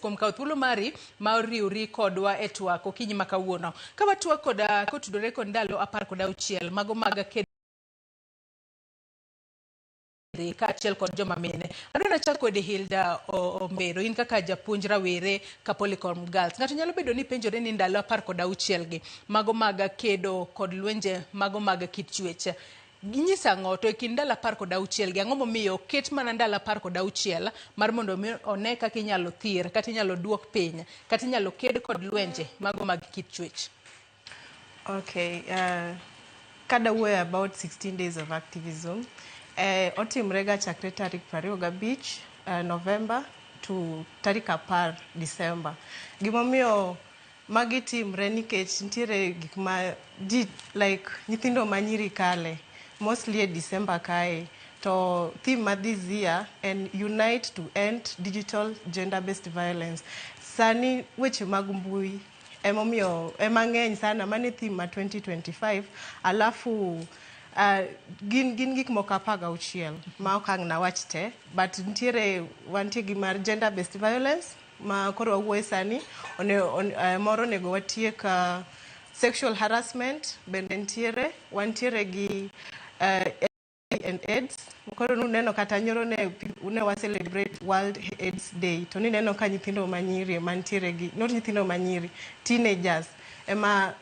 kuom kawo thuolo mari ma oriwri kodwa e twak okinyi ma kawuono. Ka watwak koda kotudore kod ndalo 16 mago mag kaachiel kod joma mine. Adwaro chako kod Hildah Ombero, in kaka japuonj Rowere Catholic Girls. Ng'ato nyalo bedo ni penjore ni ndalo 16 gi mago mag kedo kod lwenje mago mag kit chwech. Ginyisa ang'o to e kind ndalo 16 gi ang'o momiyo ket mana ndalo 16 mar mondo one kaka inyalo thir kata inyalo duok piny kata inyalo ked kod lwenje mago mag kit chwech. Okay, kada wuoyo about 16 days of activism. Otimrega chakre tarik 25 November to tarik 10 December. Gimomiyo magi timre nikech nitiere gik ma like nyithindo manyiri kale mostly December kae to theme ma this year and unite to end digital gender-based violence. Sani weche mag mbui emomiyo emang'eny sana mane theme ma 2025 alafu gin gik moko 16 ma okang' na wach te but nitiere wantie gi mar gender-based violence ma koro wawuoye sani moro nego watiek sexual harassment bende nitiere wantiere gi and AIDS. Koro nuneno kata nyoro ne wa celebrate World AIDS Day to nineno ka nyithindo manyiri mantiere gi not nyithindo manyiri teenagers ema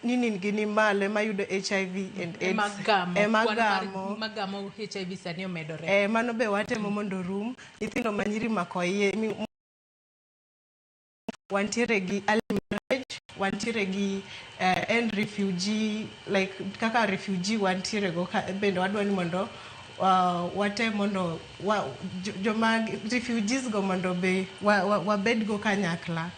nini gini malo ema yudo HIV and AIDS magamo HIV sani omedore. Mano be watemo mondo rum nyithindo manyiri makoye wantiere gi early marriage wantiere gi end refugee like kaka refugee wantiere go bende wadwani mondo wate mondo joma refugees go mondo be wabed go kanyakla.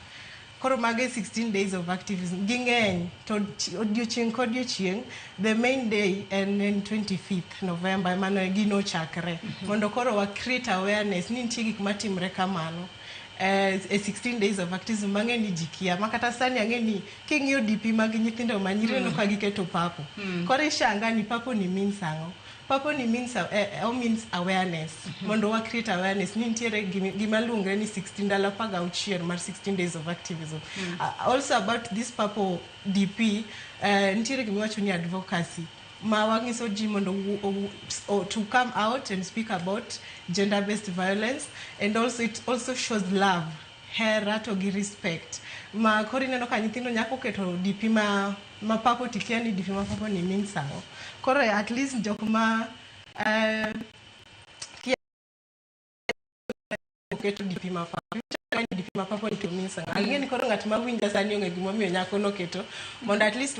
Koro mage 16 days of activism ging'eny to odiochieng' kod odiochieng' the main day and then 25th November mano gino chakre mondo koro wa create awareness ni nitie gik matimre kamano. 16 days of activism mang'eni jikia makata sani ang'eni king'iyo DP mag nyithindo manyiri no ka giketo papo koro ishanga ni papo ni means ang'o. Papo ni means awareness mondo wa create awareness ni nitiere gima luongre ni 16 ndalo 16 mar 16 days of activism. Also about this papo DP nitiere gima wacho ni advocacy ma wangiso ji mondo to come out and speak about gender-based violence and also it also shows love, hera to gi respect. Ma kori neno ka nyithindo nyako keto DP ma papo tikia ni DP ma papo ni means ang'o. Koro at least jok ma keto DP ma papo DP ma papo ni to means ang'o. Ang'eni koro ng'at ma winja sani ong'e gimomiyo nyako no keto mondo at least